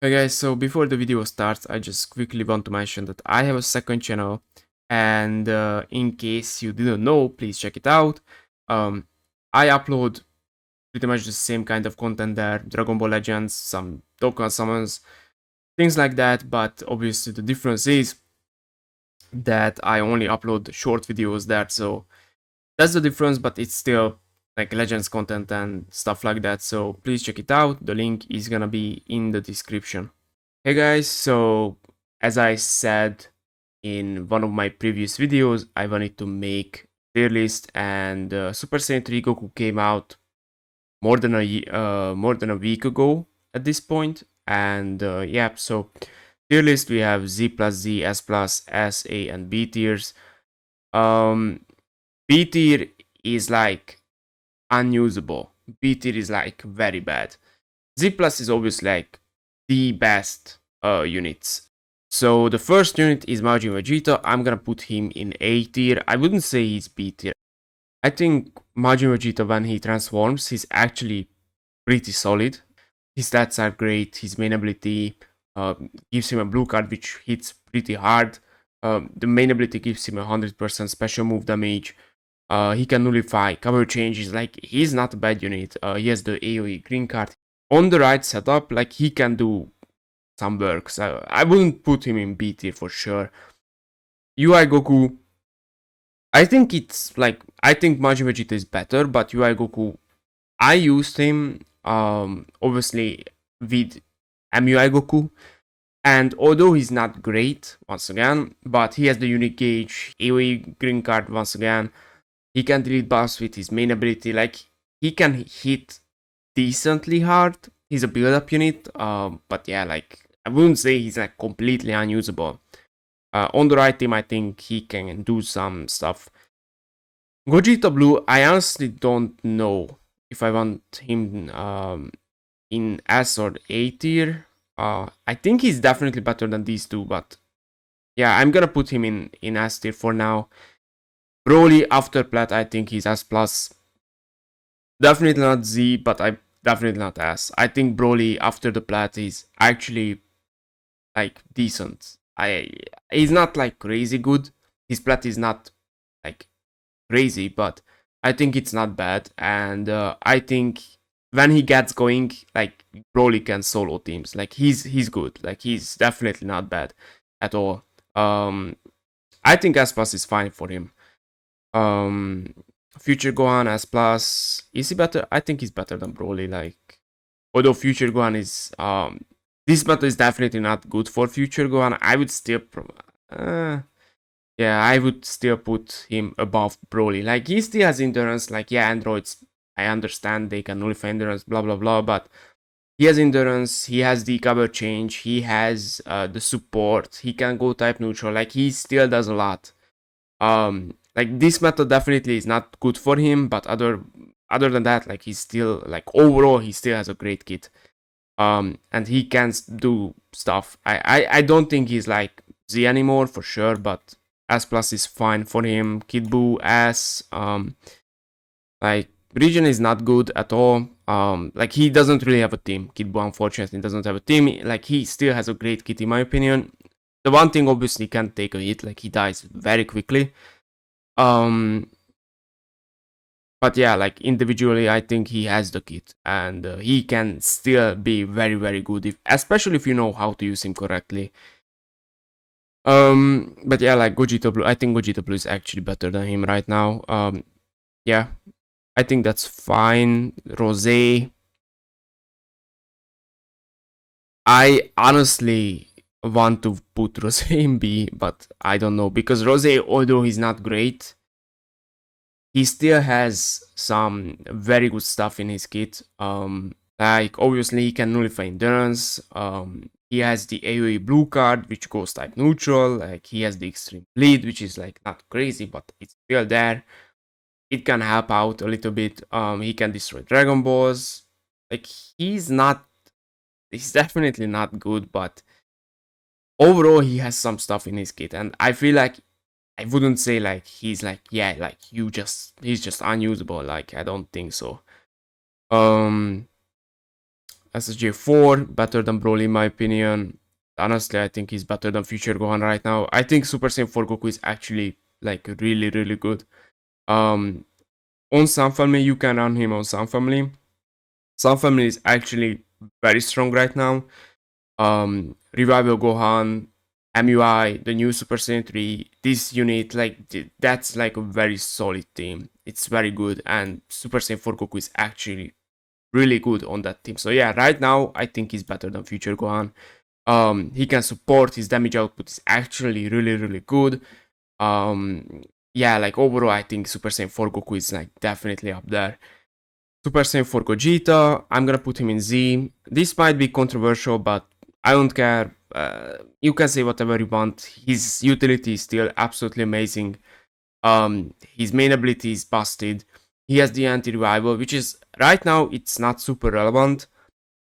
Hey guys, so before the video starts, I just quickly want to mention that I have a second channel, and in case you didn't know, please check it out. Um, I upload pretty much the same kind of content there, Dragon Ball Legends, some Dokkan summons, things like that, but obviously the difference is that I only upload short videos there, so that's the difference, but it's still like Legends content and stuff like that, so please check it out. The link is gonna be in the description. Hey guys, so as I said in one of my previous videos, I wanted to make tier list, and Super Saiyan 3 Goku came out more than a week ago at this point, and yeah, so tier list we have Z plus Z, S plus, S, A, and B tiers. Um, B tier is like unusable. B tier is like very bad. Z plus is obviously like the best units. So the first unit is Majin Vegeta. I'm gonna put him in A tier. I wouldn't say he's B tier. I think Majin Vegeta, when he transforms, he's actually pretty solid. His stats are great. His main ability gives him a blue card which hits pretty hard. The main ability gives him 100% special move damage. He can nullify cover changes. Like, he's not a bad unit. He has the AoE green card. On the right setup, like, he can do some work. So I wouldn't put him in B tier for sure. UI Goku, I think it's like, I think Majin Vegeta is better, but UI Goku, I used him obviously with MUI Goku, and although he's not great once again, but he has the unique gauge, AoE green card once again. He can delete buffs with his main ability. Like, he can hit decently hard. He's a build-up unit, but yeah, like, I wouldn't say he's like completely unusable. On the right team, I think he can do some stuff. Gojita Blue, I honestly don't know if I want him in S or A tier. I think he's definitely better than these two, but yeah, I'm gonna put him in S tier for now. Broly after Plat, I think he's S plus. Definitely not Z, but I definitely not S. I think Broly after the Plat is actually like decent. He's not like crazy good. His Plat is not like crazy, but I think it's not bad. And I think when he gets going, like, Broly can solo teams. Like, he's good. Like, he's definitely not bad at all. I think S plus is fine for him. Future Gohan S plus, is he better? I think he's better than Broly. Like, although Future Gohan is this battle is definitely not good for Future Gohan. I would still yeah, I would still put him above Broly. Like, he still has endurance. Like, yeah, androids, I understand they can nullify endurance, blah blah blah, but he has endurance, he has the cover change, he has the support, he can go type neutral. Like, he still does a lot. Like, this method definitely is not good for him, but other than that, like, he's still, like, overall he still has a great kit. And he can do stuff. I don't think he's like Z anymore for sure, but S plus is fine for him. Kid Buu S, like, Region is not good at all. Like, he doesn't really have a team. Kid Buu unfortunately doesn't have a team. Like, he still has a great kit in my opinion. The one thing obviously can't take a hit. Like, he dies very quickly. But yeah, like, individually, I think he has the kit, and he can still be very, very good, especially if you know how to use him correctly. But yeah, like, Gojita Blue, I think Gojita Blue is actually better than him right now. Yeah, I think that's fine. Rose, I honestly want to put Rose in B, but I don't know, because Rose, although he's not great, he still has some very good stuff in his kit. Like, obviously he can nullify endurance. He has the AoE blue card, which goes type neutral. Like, he has the extreme bleed, which is like not crazy, but it's still there. It can help out a little bit. He can destroy Dragon Balls. Like, he's definitely not good, but overall he has some stuff in his kit, and I feel like I wouldn't say like he's like, yeah, like, he's just unusable. Like, I don't think so. Um SSJ4, better than Broly in my opinion. Honestly, I think he's better than Future Gohan right now. I think Super Saiyan 4 Goku is actually like really, really good. Um, on Sun Family, you can run him on Sun Family. Sun Family is actually very strong right now. Revival Gohan, MUI, the new Super Saiyan 3, this unit, like that's like a very solid team. It's very good, and Super Saiyan 4 Goku is actually really good on that team. So yeah, right now I think he's better than Future Gohan. He can support, his damage output is actually really, really good. Yeah, like overall, I think Super Saiyan 4 Goku is like definitely up there. Super Saiyan 4 Gojita, I'm gonna put him in Z. This might be controversial, but I don't care. You can say whatever you want. His utility is still absolutely amazing. His main ability is busted. He has the anti-revival, which is right now it's not super relevant,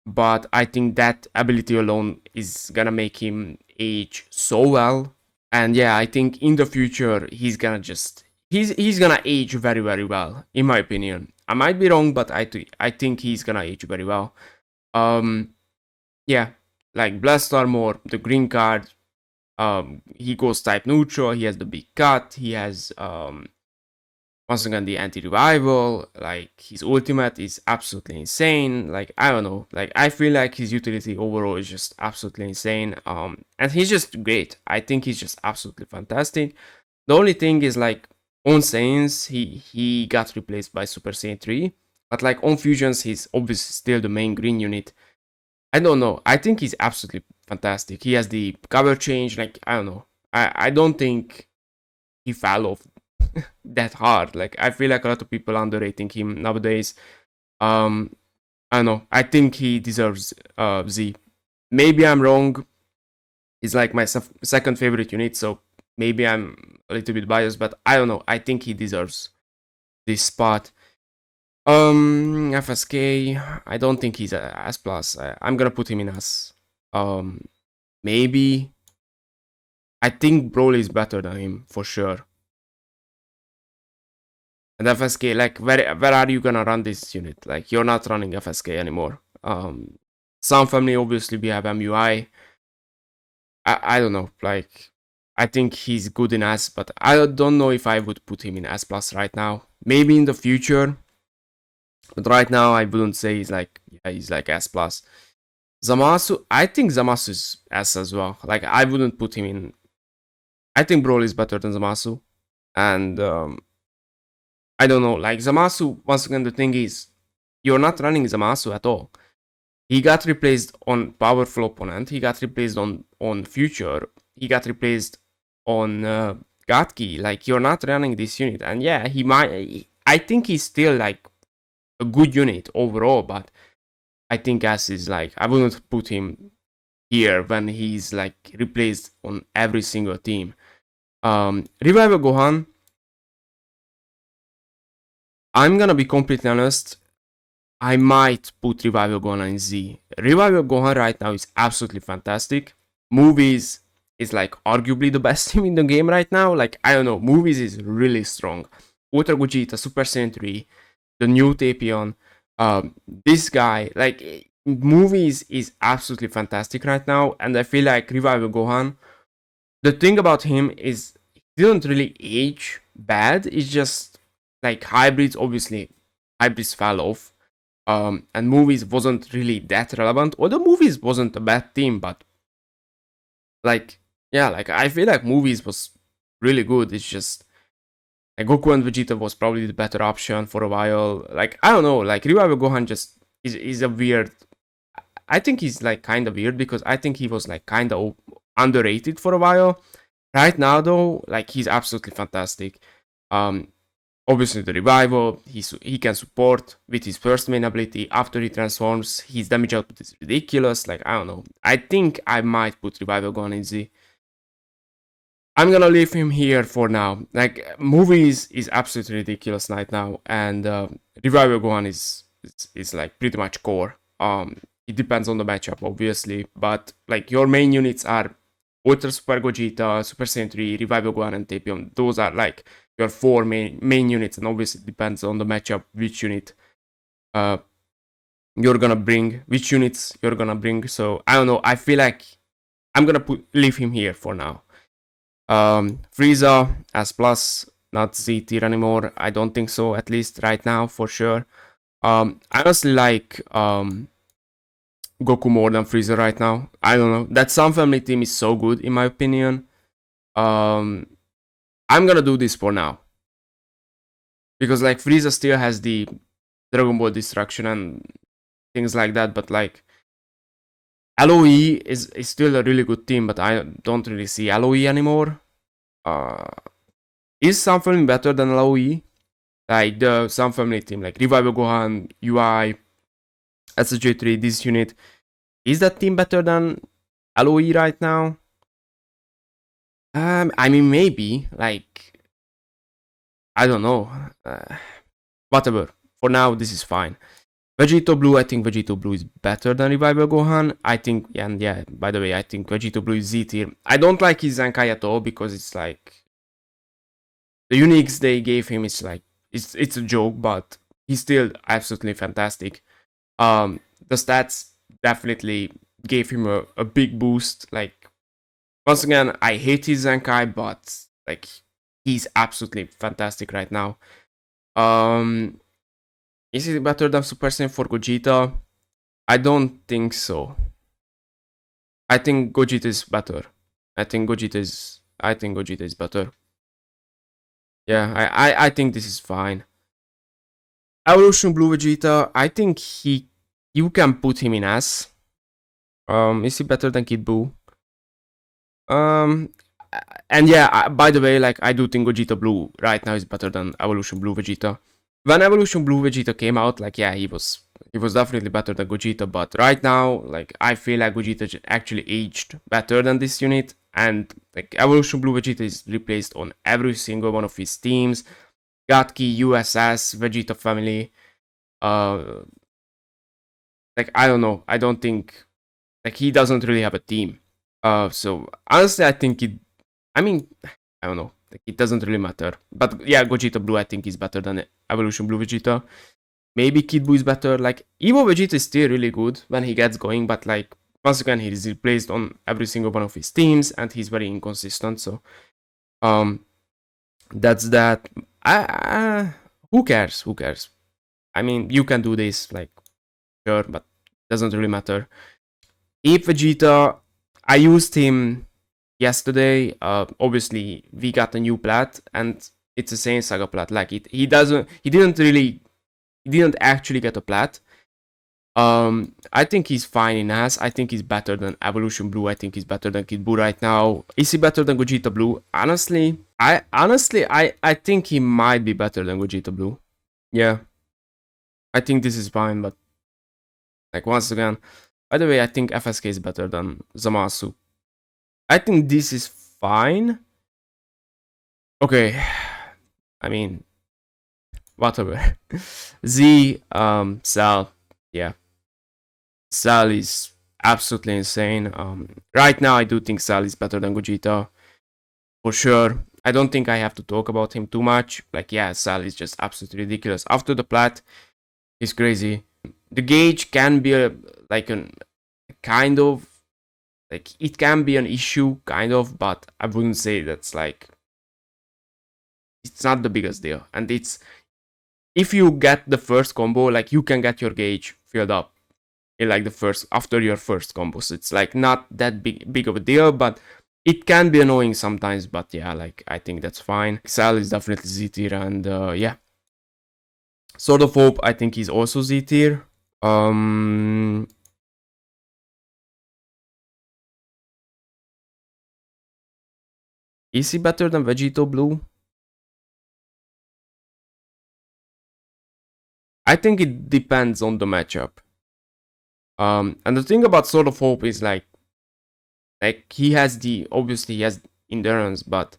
but I think that ability alone is gonna make him age so well. And yeah, I think in the future he's gonna just he's gonna age very, very well, in my opinion. I might be wrong, but I think he's gonna age very well. Um, yeah, like Blast Armor, the green card. He goes type neutral. He has the big cut. He has once again the anti-revival. Like his ultimate is absolutely insane. Like I don't know. Like I feel like his utility overall is just absolutely insane. And he's just great. I think he's just absolutely fantastic. The only thing is like on Saiyans, he got replaced by Super Saiyan 3. But like on Fusions, he's obviously still the main green unit. I don't know. I think he's absolutely fantastic. He has the cover change. Like I don't know. I don't think he fell off that hard. Like I feel like a lot of people underrating him nowadays. Um, I don't know. I think he deserves Z. Maybe I'm wrong. He's like my second favorite unit, so maybe I'm a little bit biased, but I don't know. I think he deserves this spot. FSK. I don't think he's a S plus. I'm gonna put him in S. Maybe. I think Broly is better than him for sure. And FSK, like, where are you gonna run this unit? Like, you're not running FSK anymore. Some family, obviously, we have MUI. I don't know. Like, I think he's good in S, but I don't know if I would put him in S plus right now. Maybe in the future, but right now I wouldn't say he's like he's like S plus. Zamasu, I think Zamasu is S as well. Like, I wouldn't put him in. I think Broly is better than Zamasu, and I don't know. Like Zamasu, once again, the thing is, you're not running Zamasu at all. He got replaced on Powerful Opponent. He got replaced on Future. He got replaced on Gatki. Like you're not running this unit, and yeah, he might. I think he's still like a good unit overall, but I think S is like I wouldn't put him here when he's like replaced on every single team. Revival Gohan. I'm gonna be completely honest. I might put Revival Gohan in Z. Revival Gohan right now is absolutely fantastic. Movies is like arguably the best team in the game right now. Like, I don't know, Movies is really strong. Ultra Gogeta, Super Saiyan 3, the new Tapion, this guy, like, Movies is absolutely fantastic right now. And I feel like Revival Gohan, the thing about him is he didn't really age bad. It's just like hybrids, obviously, hybrids fell off and Movies wasn't really that relevant. Although Movies wasn't a bad team, but like yeah, like I feel like Movies was really good. It's just like Goku and Vegeta was probably the better option for a while. Like I don't know, like Revival Gohan just is a weird. I think he's like kind of weird because I think he was like kind of underrated for a while. Right now though, like he's absolutely fantastic. Um, Obviously, the revival, he can support with his first main ability. After he transforms, his damage output is ridiculous. Like, I don't know. I think I might put revival Gohan in Z. I'm gonna leave him here for now. Like, movies is absolutely ridiculous right now, and revival Gohan is like pretty much core. It depends on the matchup, obviously, but like your main units are Ultra Super Gogeta, Super Saiyan 3, Revival Gohan, and Tapion. Those are like your four main units, and obviously it depends on the matchup which unit you're gonna bring, which units you're gonna bring. So I don't know. I feel like I'm gonna leave him here for now. Frieza as plus, not Z tier anymore. I don't think so, at least right now for sure. I honestly like Goku more than Frieza right now. I don't know. That Sun Family team is so good in my opinion. I'm gonna do this for now. Because like Frieza still has the Dragon Ball Destruction and things like that, but like LOE is still a really good team, but I don't really see LOE anymore. Is Sun Family better than LOE? Like the Sun Family team, like Revival Gohan, UI, SSJ3, this unit. Is that team better than LOE right now? I mean, maybe. Like, I don't know. Whatever. For now, this is fine. Vegito Blue, I think Vegito Blue is better than Revival Gohan. I think, and yeah, by the way, I think Vegito Blue is Z tier. I don't like his Zenkai at all because it's like the uniques they gave him is like it's a joke, but he's still absolutely fantastic. The stats definitely gave him a big boost. Like once again, I hate his Zenkai, but like he's absolutely fantastic right now. Is it better than Super Saiyan for Gojita? I don't think so. I think Gojita is better. I think Gojita is better. Yeah, I think this is fine. Evolution Blue Vegeta, I think you can put him in S. Is he better than Kid Buu? And yeah, by the way, like I do think Gogeta Blue right now is better than Evolution Blue Vegeta. When Evolution Blue Vegeta came out, like yeah, he was definitely better than Gogeta, but right now, like I feel like Gogeta actually aged better than this unit, and like Evolution Blue Vegeta is replaced on every single one of his teams. Gatki, USS, Vegeta family. Like I don't know, I don't think like he doesn't really have a team. So honestly, I think I mean, I don't know. Like, it doesn't really matter. But yeah, Gogeta Blue I think is better than Evolution Blue Vegeta. Maybe Kid Buu is better. Like Evo Vegeta is still really good when he gets going, but like once again he is replaced on every single one of his teams and he's very inconsistent. So that's that. Who cares? Who cares? I mean, you can do this, like sure, but it doesn't really matter. Ape Vegeta, I used him yesterday. Obviously we got a new plat and it's a Saiyan Saga plat. Like he didn't actually get a plat. I think he's fine in As. I think he's better than Evolution Blue. I think he's better than Kid Buu right now. Is he better than Gogeta Blue? Honestly, I think he might be better than Gogeta Blue. Yeah, I think this is fine. But like once again, by the way, I think FSK is better than Zamasu. I think this is fine. Okay, I mean, whatever. Z, Sal, yeah. Sal is absolutely insane. Right now, I do think Sal is better than Gogeta. For sure. I don't think I have to talk about him too much. Like, yeah, Sal is just absolutely ridiculous. After the plat, he's crazy. The gauge can be like a kind of like it can be an issue, kind of, but I wouldn't say that's like it's not the biggest deal. And it's if you get the first combo, like you can get your gauge filled up in like the first after your first combo. So it's like not that big of a deal, but it can be annoying sometimes. But yeah, like I think that's fine. Excel is definitely Z tier, and yeah. Sword of Hope, I think he's also Z tier. Is he better than Vegito Blue? I think it depends on the matchup. And the thing about Sword of Hope is like he has obviously he has endurance, but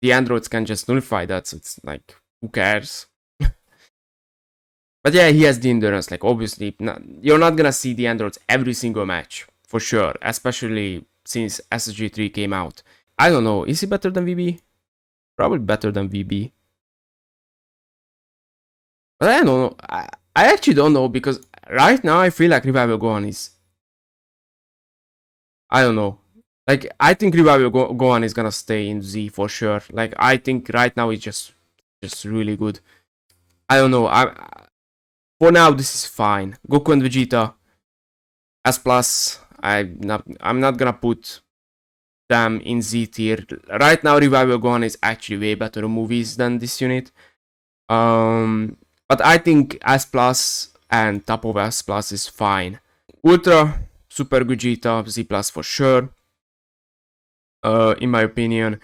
the androids can just nullify that, so it's like who cares? But yeah, he has the endurance. Like obviously, you're not gonna see the androids every single match for sure, especially since SSG3 came out. I don't know. Is he better than VB? Probably better than VB. But I don't know. I actually don't know because right now I feel like Revival Gohan is, I don't know. Like I think Revival Gohan is gonna stay in Z for sure. Like I think right now it's just really good. I don't know. For now this is fine. Goku and Vegeta S plus. I'm not gonna put them in Z tier. Right now Revival Gohan is actually way better movies than this unit. But I think S plus and top of S plus is fine. Ultra, Super Gojita, Z plus for sure. In my opinion,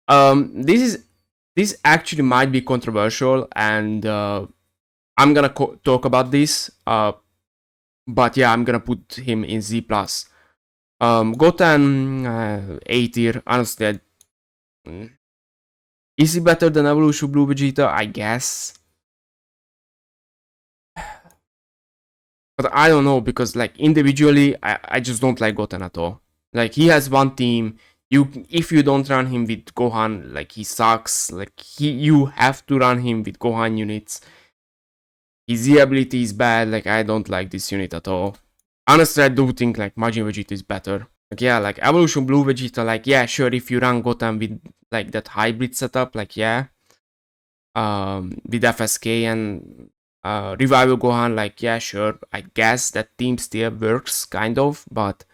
this actually might be controversial, and I'm gonna talk about this. But yeah, I'm gonna put him in Z plus. Goten A tier. Honestly, is he better than Evolution Blue Vegeta? I guess. But I don't know, because like individually, I just don't like Goten at all. Like he has one team. If you don't run him with Gohan, like he sucks. Like you have to run him with Gohan units. His Z ability is bad. Like I don't like this unit at all. Honestly, I do think like Majin Vegeta is better. Like yeah, like Evolution Blue Vegeta, like yeah, sure, if you run Goten with like that hybrid setup, like yeah. With FSK and Revival Gohan, like yeah, sure, I guess that team still works kind of, but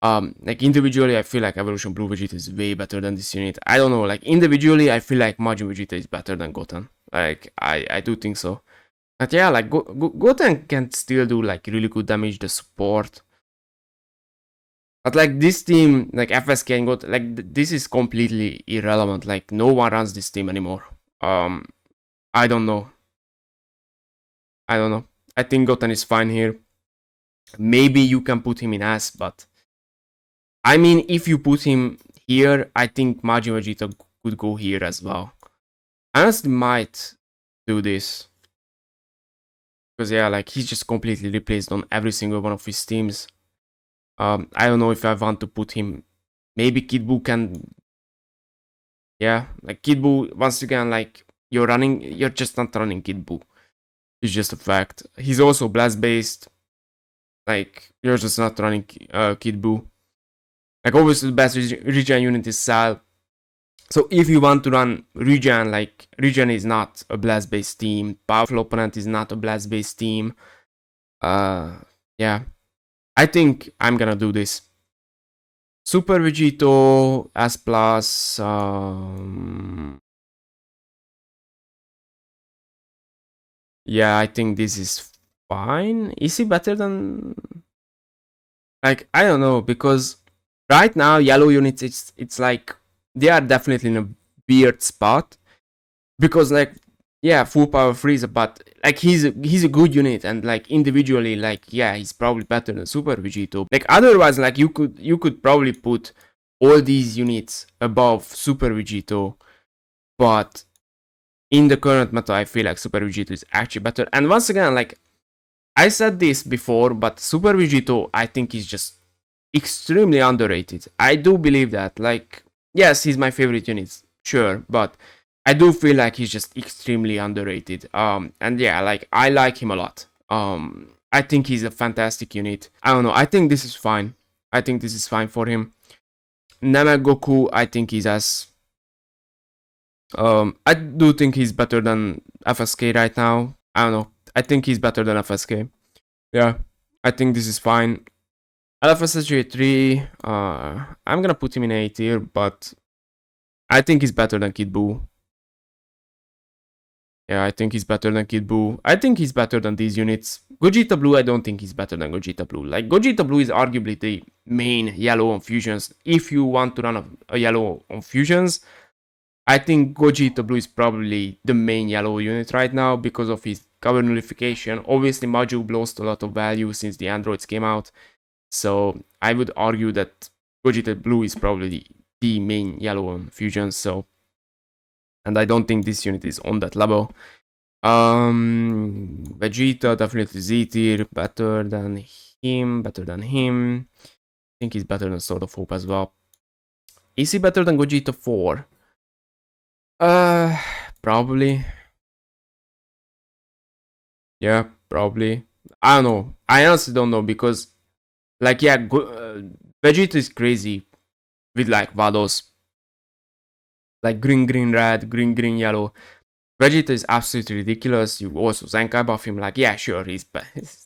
like individually I feel like Evolution Blue Vegeta is way better than this unit. I don't know, like individually I feel like Majin Vegeta is better than Goten. Like I do think so. But yeah, like Goten can still do like really good damage, the support. But like this team, like FSK and Goten, like this is completely irrelevant. Like no one runs this team anymore. I don't know. I don't know. I think Goten is fine here. Maybe you can put him in S, but I mean, if you put him here, I think Majin Vegeta could go here as well. I honestly might do this. Because yeah, like he's just completely replaced on every single one of his teams. I don't know if I want to put him. Maybe Kid Buu can. Yeah, like Kid Buu, once again, like you're just not running Kid Buu. It's just a fact. He's also blast based. Like you're just not running Kid Buu. Like obviously the best regen unit is Sal. So if you want to run regen, like regen is not a blast based team. Powerful opponent is not a blast based team. Yeah. I think I'm gonna do this. Super Vegito S plus. Yeah, I think this is fine. Is he better than? Like I don't know, because right now yellow units it's like they are definitely in a weird spot, because like yeah, full power Frieza, but like he's a good unit, and like individually like yeah, he's probably better than Super Vegito. Like otherwise, like you could probably put all these units above Super Vegito, but in the current meta I feel like Super Vegito is actually better. And once again, like I said this before, but Super Vegito I think is just extremely underrated. I do believe that. Like, yes, he's my favorite unit, sure, but I do feel like he's just extremely underrated. And yeah, like I like him a lot. I think he's a fantastic unit. I don't know. I think this is fine. I think this is fine for him. Namek Goku, I think he's as. I do think he's better than FSK right now. I don't know. I think he's better than FSK. Yeah, I think this is fine. LFSSJ 3, I'm gonna put him in A tier, but I think he's better than Kid Buu. Yeah, I think he's better than Kid Buu. I think he's better than these units. Gojita Blue, I don't think he's better than Gojita Blue. Like, Gojita Blue is arguably the main yellow on fusions. If you want to run a yellow on fusions, I think Gogeta Blue is probably the main yellow unit right now because of his cover nullification. Obviously, Majub lost a lot of value since the androids came out. So I would argue that Gogeta Blue is probably the main yellow on fusion. So, and I don't think this unit is on that level. Vegeta definitely Z tier, better than him. I think he's better than Sword of Hope as well. Is he better than Gogeta 4? Probably. Yeah, probably. I don't know. I honestly don't know because, like, yeah, Vegeta is crazy with like Vados, like green, green, red, green, green, yellow. Vegeta is absolutely ridiculous. You also Zenkai buff him, like, yeah, sure, he's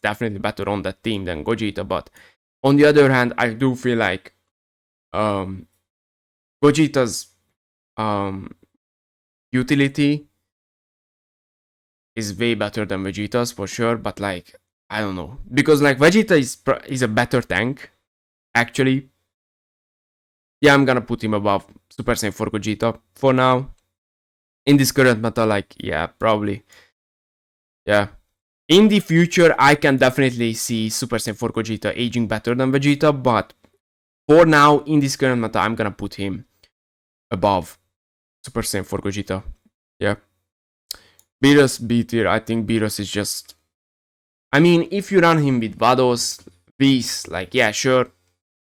definitely better on that team than Gojita. But on the other hand, I do feel like um, Gogeta's um, utility is way better than Vegeta's for sure. But like, I don't know, because like Vegeta is a better tank actually. Yeah, I'm gonna put him above Super Saiyan 4 Gogeta for now. In this current meta, like, yeah, probably. Yeah. In the future, I can definitely see Super Saiyan 4 Gogeta aging better than Vegeta, but for now, in this current meta, I'm gonna put him above Super Saiyan 4 Gogeta. Yeah. Beerus B tier, I think Beerus is just... I mean, if you run him with Vados, V's, like, yeah, sure.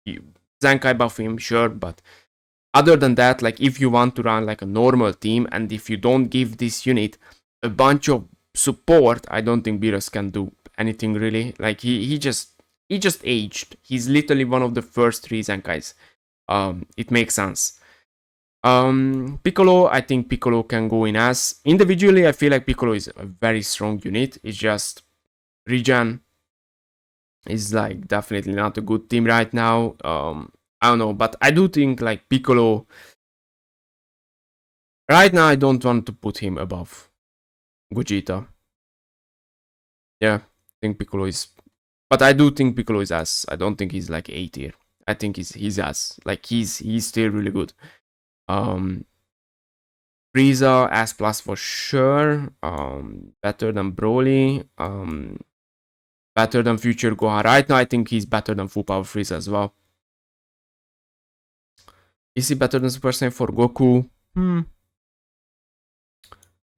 You Zenkai buff him, sure, but other than that, like, if you want to run like a normal team, and if you don't give this unit a bunch of support, I don't think Beerus can do anything really. Like, he just aged. He's literally one of the first three Zenkais. It makes sense. Piccolo, I think Piccolo can go in as. Individually, I feel like Piccolo is a very strong unit. It's just Regen is like definitely not a good team right now. I don't know, but I do think like Piccolo right now I don't want to put him above Gogeta. Yeah, I think Piccolo is, but I do think Piccolo is ass. I don't think he's like A tier. I think he's ass. Like he's still really good. Um, Frieza S plus for sure. Better than Broly. Better than future Gohan. Right now I think he's better than full power Frieza as well. Is he better than Super Saiyan for Goku?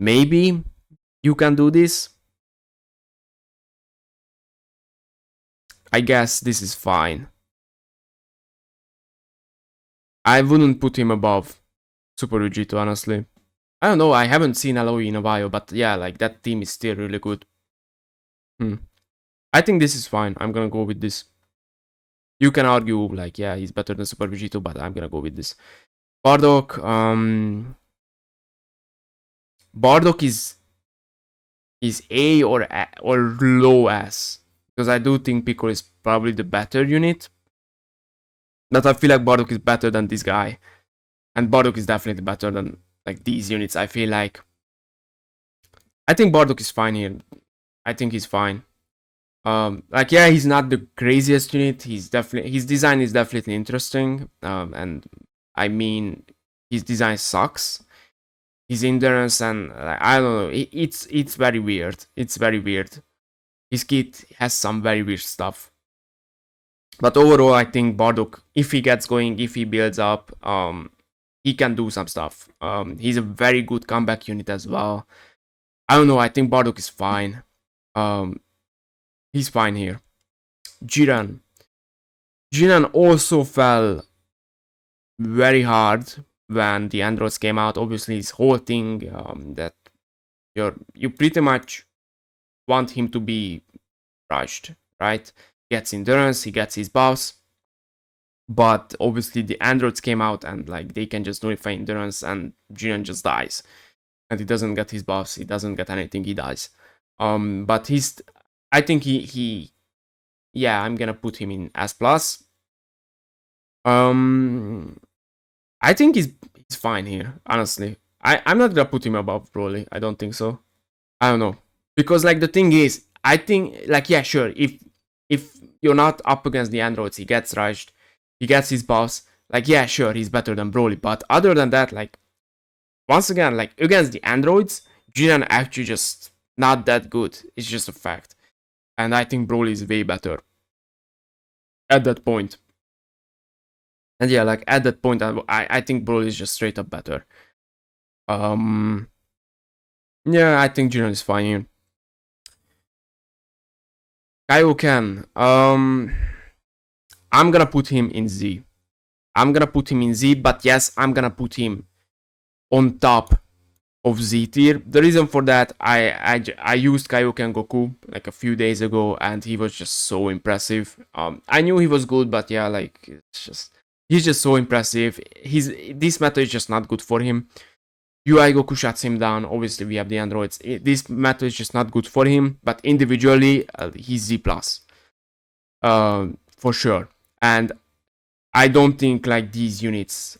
Maybe you can do this. I guess this is fine. I wouldn't put him above Super Vegito, honestly. I don't know, I haven't seen Aloy in a while, but yeah, like that team is still really good. I think this is fine. I'm gonna go with this. You can argue, like, yeah, he's better than Super Vegito, but I'm gonna go with this. Bardock, Bardock is A or low S. Because I do think Piccolo is probably the better unit. But I feel like Bardock is better than this guy. And Bardock is definitely better than like these units, I feel like. I think Bardock is fine here. I think he's fine. Like, yeah, he's not the craziest unit. His design is definitely interesting. And I mean, his design sucks. His endurance and I don't know. It's very weird. It's very weird. His kit has some very weird stuff. But overall, I think Bardock, if he gets going, if he builds up, he can do some stuff. He's a very good comeback unit as well. I don't know. I think Bardock is fine. He's fine here. Jiren. Jiren also fell very hard when the androids came out. Obviously, his whole thing that you pretty much want him to be rushed, right? He gets endurance, he gets his buffs, but obviously the androids came out and like they can just nullify endurance, and Jiren just dies, and he doesn't get his buffs, he doesn't get anything, he dies. But I think he yeah, I'm gonna put him in S plus. I think he's fine here, honestly. I'm not gonna put him above Broly. I don't think so. I don't know. Because like the thing is, I think like, yeah, sure, if you're not up against the androids, he gets rushed, he gets his buffs, like, yeah, sure, he's better than Broly. But other than that, like, once again, like against the androids, Jiren actually just not that good. It's just a fact. And I think Broly is way better at that point. And yeah, like at that point, I think Broly is just straight up better. Yeah, I think Jiren is fine here. Kaioken, I'm gonna put him in Z. I'm gonna put him in Z, but yes, I'm gonna put him on top of Z tier. The reason for that, I used Kaioken Goku like a few days ago, and he was just so impressive. I knew he was good, but yeah, like he's just so impressive. This meta is just not good for him. UI Goku shuts him down. Obviously, we have the androids. This meta is just not good for him. But individually, he's Z plus, for sure. And I don't think like these units.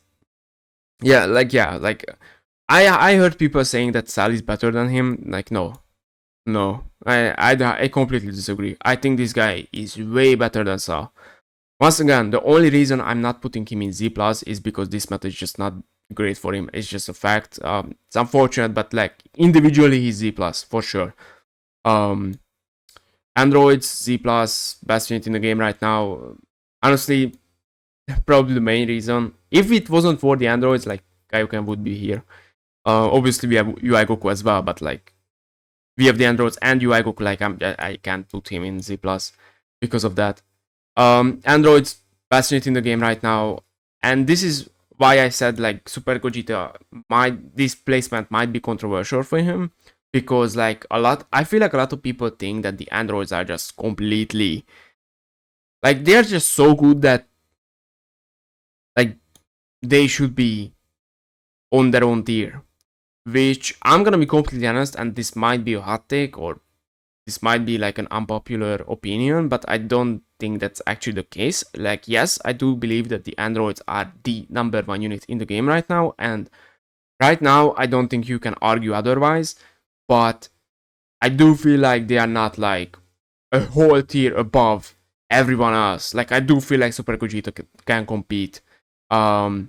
Yeah, like I heard people saying that Sal is better than him. Like no, no, I completely disagree. I think this guy is way better than Sal. Once again, the only reason I'm not putting him in Z plus is because this meta is just not great for him. It's just a fact. It's unfortunate, but like individually he's Z plus for sure. Androids Z plus, best unit in the game right now. Honestly, probably the main reason. If it wasn't for the androids, like Kaioken would be here. Obviously we have UI Goku as well, but like we have the androids and UI Goku. Like I can't put him in Z plus because of that. Androids best unit in the game right now, and this is why I said like Super Gojita this placement might be controversial for him, because like I feel like a lot of people think that the androids are just completely like they're just so good that like they should be on their own tier, which I'm gonna be completely honest, and this might be a hot take or this might be like an unpopular opinion, but I don't think that's actually the case. Like, yes, I do believe that the androids are the number one unit in the game right now, and right now I don't think you can argue otherwise, but I do feel like they are not like a whole tier above everyone else. Like, I do feel like Super Gogeta can compete. I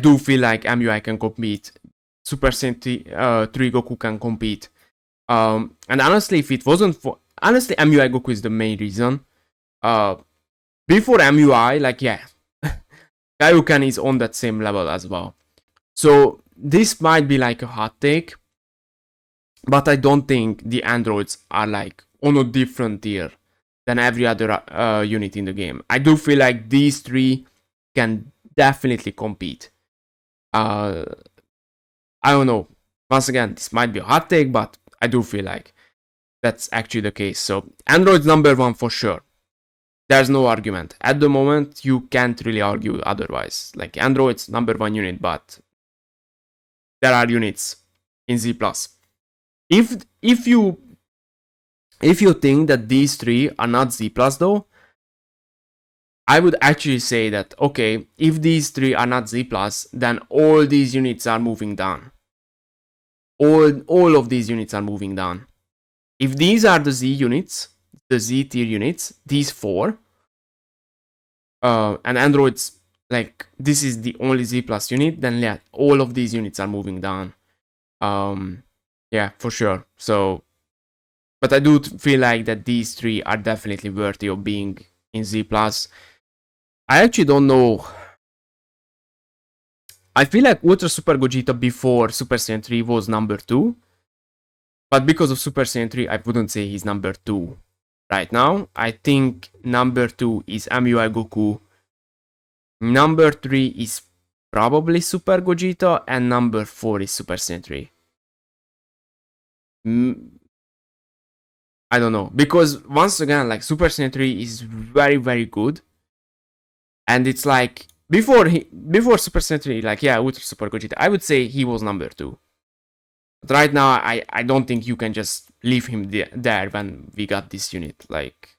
do feel like MUI can compete. Super Saiyan 3 Goku can compete. And honestly, if it wasn't for honestly, MUI Goku is the main reason. Before MUI, like yeah, Kaioken is on that same level as well. So this might be like a hot take, but I don't think the androids are like on a different tier than every other unit in the game. I do feel like these three can definitely compete. I don't know. Once again, this might be a hot take, but I do feel like that's actually the case. So Android's number one for sure. There's no argument. At the moment, you can't really argue otherwise. Like Android's number one unit, but there are units in Z plus. If you think that these three are not Z plus though, I would actually say that okay, if these three are not Z plus, then all these units are moving down. All of these units are moving down. If these are the Z units, the Z tier units, these four, and androids, like this is the only Z plus unit, then yeah, all of these units are moving down. Yeah, for sure. So, but I do feel like that these three are definitely worthy of being in Z plus. I actually don't know. I feel like Ultra Super Gogeta before Super Saiyan 3 was number 2. But because of Super Saiyan 3, I wouldn't say he's number 2 right now. I think number 2 is MUI Goku. Number 3 is probably Super Gogeta. And number 4 is Super Saiyan 3. I don't know. Because once again, like Super Saiyan 3 is very, very good. And it's like, before Super Saiyan 3, like yeah, Ultra Super Gogeta, I would say he was number 2. But right now, I don't think you can just leave him there when we got this unit. Like,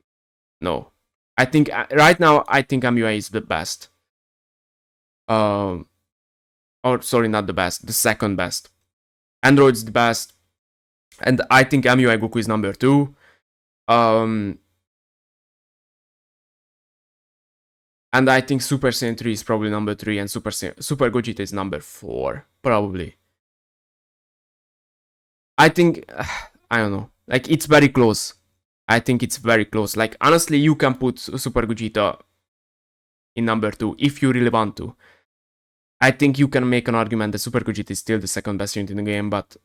no. I think, right now, I think MUI is the best. Or, sorry, not the best. The second best. Android's the best. And I think MUI Goku is number 2. And I think Super Saiyan 3 is probably number 3. And Super Gogeta is number 4. Probably. I think, I don't know. Like, it's very close. I think it's very close. Like, honestly, you can put Super Gogeta in number 2 if you really want to. I think you can make an argument that Super Gogeta is still the second best unit in the game, but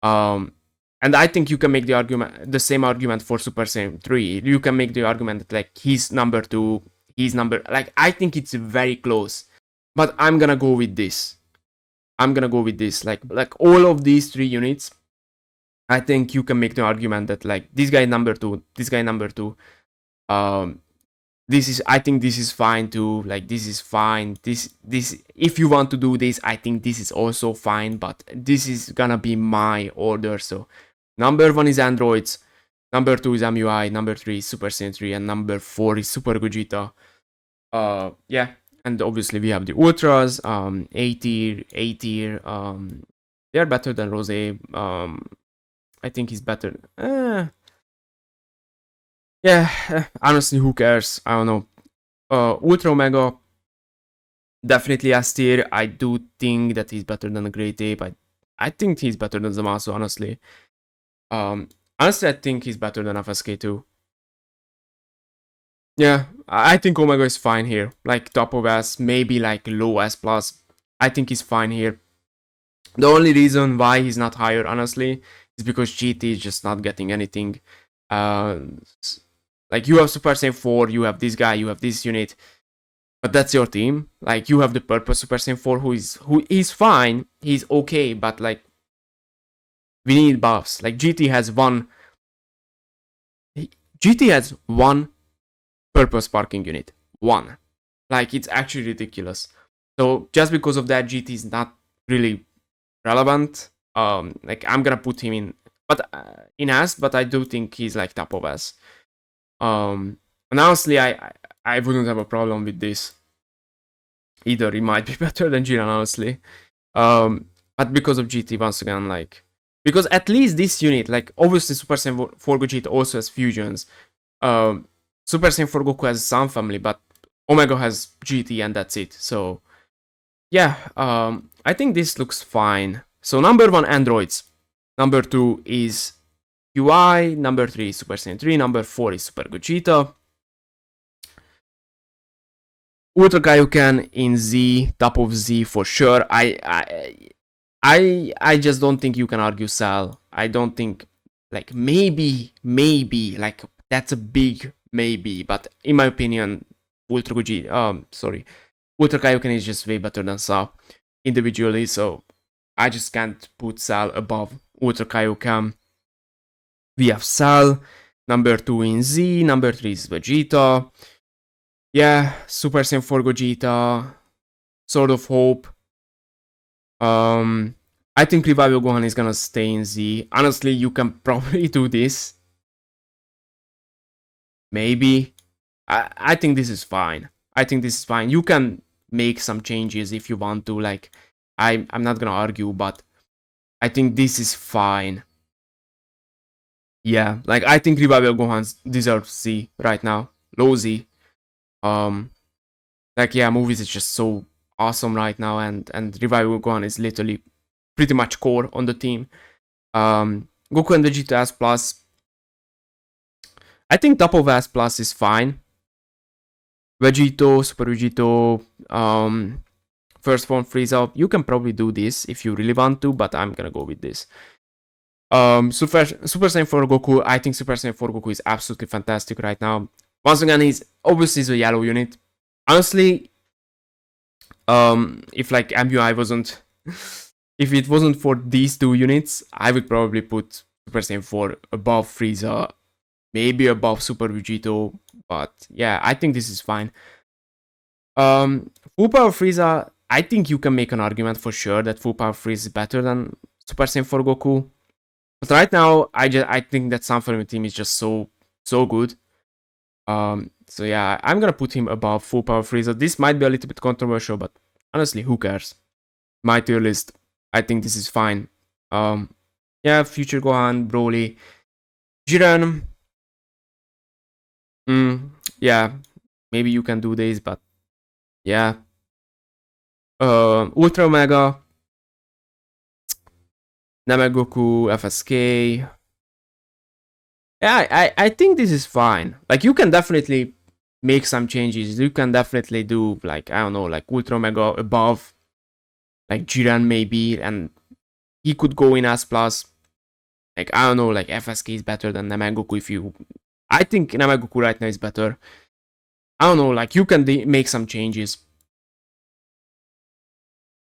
and I think you can make the same argument for Super Saiyan 3. You can make the argument that like he's number 2, like I think it's very close. But I'm gonna go with this. I'm gonna go with this. Like all of these three units, I think you can make the argument that like this guy number two, this guy number two. Um, this is, I think this is fine too. Like this is fine. This if you want to do this, I think this is also fine. But this is gonna be my order. So number one is androids. Number two is MUI. Number three is Super Saiyan 3, and number four is Super Gogeta. Yeah, and obviously we have the ultras. A tier, A tier. They are better than Rose. I think he's better. Yeah, honestly, who cares? I don't know. Ultra Omega, definitely S tier. I do think that he's better than the Great Ape. I think he's better than Zamasu, honestly. Honestly, I think he's better than FSK too. Yeah, I think Omega is fine here. Like top of S, maybe like low S plus. I think he's fine here. The only reason why he's not higher, honestly, is because GT is just not getting anything. Like you have Super Saiyan 4, you have this guy, you have this unit, but that's your team. Like you have the purple Super Saiyan 4 who is fine, he's okay, but like we need buffs. Like GT has one purple sparking unit. One. Like it's actually ridiculous. So just because of that, GT is not really relevant. Like I'm gonna put him in S, but I do think he's like top of S. And honestly, I wouldn't have a problem with this. Either he might be better than Jiren, honestly. But because of GT, once again, like because at least this unit, like obviously Super Saiyan 4 Gogeta also has fusions. Super Saiyan 4 Goku has some family, but Omega has GT and that's it. So yeah, I think this looks fine. So number one, androids. Number two is UI. Number three is Super Saiyan 3. Number four is Super Gogeta. Ultra Kaioken in Z, top of Z for sure. I just don't think you can argue Cell. I don't think, like maybe like that's a big maybe, but in my opinion, Ultra Gogeta, Ultra Kaioken is just way better than Cell individually, so I just can't put Cell above Ultra Kaioken. We have Cell, number 2 in Z, number 3 is Vegeta. Yeah, Super Saiyan 4 Gogeta, Sword of Hope. I think Revival Gohan is gonna stay in Z. Honestly, you can probably do this. Maybe. I think this is fine. I think this is fine. You can make some changes if you want to. Like, I'm not gonna argue, but I think this is fine. Yeah, like I think Revival Gohan deserves Z right now. Low Z. Like yeah, movies is just so awesome right now, and Revival Gohan is literally pretty much core on the team. Goku and Vegeta S plus. I think top of S plus is fine. Vegito, Super Vegito, first form Frieza. You can probably do this if you really want to, but I'm gonna go with this. Super Saiyan 4 Goku. I think Super Saiyan 4 Goku is absolutely fantastic right now. Once again, he's obviously a yellow unit. Honestly, if like MUI wasn't, if it wasn't for these two units, I would probably put Super Saiyan 4 above Frieza, maybe above Super Vegito, but yeah, I think this is fine. Full Power Frieza, I think you can make an argument for sure that Full Power Frieza is better than Super Saiyan 4 Goku. But right now, I think that Sunflame team is just so good. So yeah, I'm gonna put him above Full Power Frieza. This might be a little bit controversial, but honestly, who cares? My tier list, I think this is fine. Yeah, Future Gohan, Broly, Jiren. Yeah, maybe you can do this, but yeah. Ultra Omega, Namegoku, FSK. Yeah, I think this is fine. Like you can definitely make some changes. You can definitely do like I don't know, like Ultra Omega above, like Jiren maybe, and he could go in S plus. Like I don't know, like FSK is better than Namegoku if you. I think Namegoku right now is better. I don't know, like you can make some changes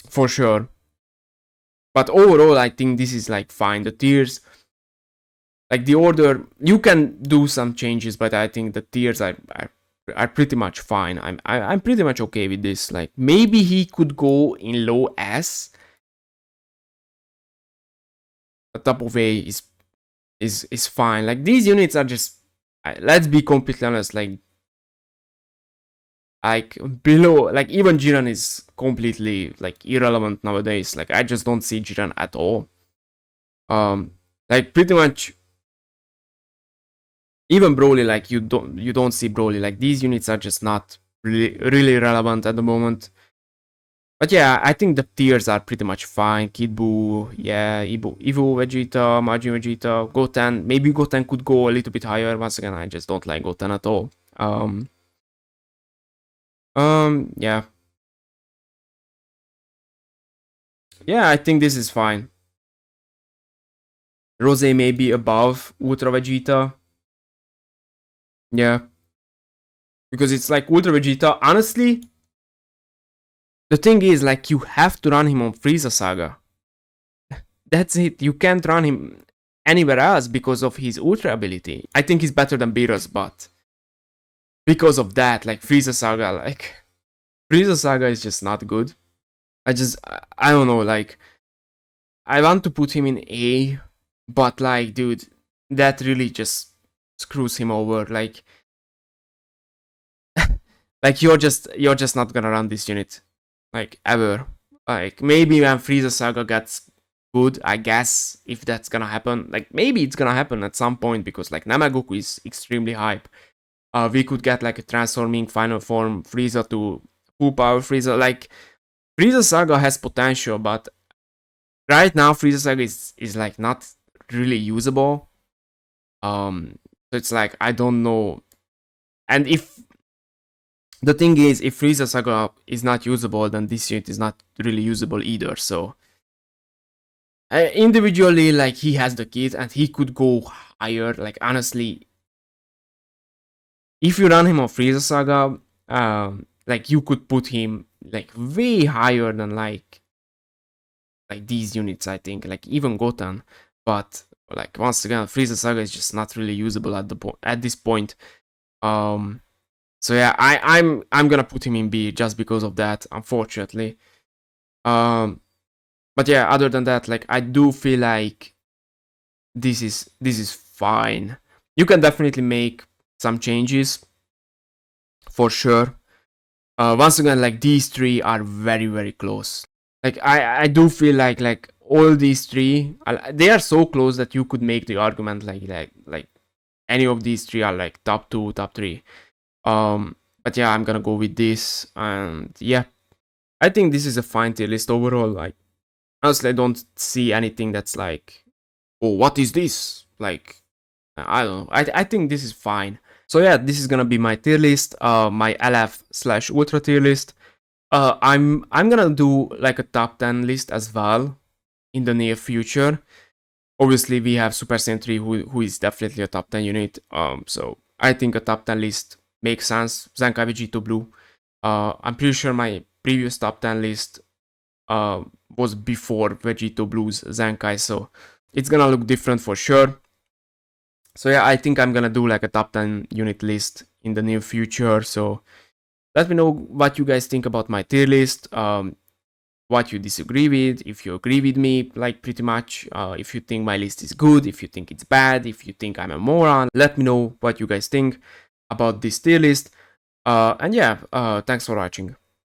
for sure. But overall, I think this is like fine. The tiers, like the order, you can do some changes, but I think the tiers are pretty much fine. I'm pretty much okay with this. Like maybe he could go in low S. The top of A is fine. Like these units are just, let's be completely honest, like below, like even Jiren is completely like irrelevant nowadays. Like I just don't see Jiren at all. Like pretty much even Broly, like you don't see Broly. Like these units are just not really relevant at the moment. But yeah, I think the tiers are pretty much fine. Kid Buu, yeah, Evo Vegeta, Majin Vegeta, Goten. Maybe Goten could go a little bit higher. Once again, I just don't like Goten at all. Yeah. Yeah, I think this is fine. Rose may be above Ultra Vegeta. Yeah. Because it's like Ultra Vegeta. Honestly, the thing is, like, you have to run him on Frieza Saga. That's it. You can't run him anywhere else because of his Ultra ability. I think he's better than Beerus, but because of that, like, Frieza Saga is just not good. I don't know, like, I want to put him in A, but, like, dude, that really just screws him over. Like you're just not gonna run this unit, like, ever. Like maybe when Frieza Saga gets good, I guess, if that's gonna happen. Like maybe it's gonna happen at some point because like Namagoku is extremely hype. We could get like a transforming final form Frieza to full power Frieza. Like Frieza Saga has potential, but right now Frieza Saga is like not really usable. So it's like I don't know. And if the thing is, if Frieza Saga is not usable, then this unit is not really usable either. So individually, like he has the kit and he could go higher. Like honestly, if you run him on Frieza Saga, like you could put him like way higher than like these units. I think like even Goten, but like once again, Frieza Saga is just not really usable at this point. So yeah, I'm gonna put him in B just because of that, unfortunately. But yeah, other than that, like I do feel like this is fine. You can definitely make some changes for sure. Once again, like these three are very close. Like I do feel like all these three they are so close that you could make the argument like any of these three are like top two, top three. But yeah, I'm gonna go with this, and yeah, I think this is a fine tier list overall. Like honestly, I don't see anything that's like, oh, what is this? Like I don't know. I think this is fine. So yeah, this is gonna be my tier list. My LF/Ultra tier list. I'm gonna do like a top 10 list as well in the near future. Obviously, we have Super Saiyan 3, who is definitely a top 10 unit. So I think a top 10 list makes sense. Zenkai Vegito Blue. I'm pretty sure my previous top 10 list was before Vegito Blue's Zenkai, so it's gonna look different for sure. So yeah, I think I'm gonna do like a top 10 unit list in the near future. So let me know what you guys think about my tier list. What you disagree with, if you agree with me, like pretty much, if you think my list is good, if you think it's bad, if you think I'm a moron, let me know what you guys think about this tier list. And yeah, thanks for watching.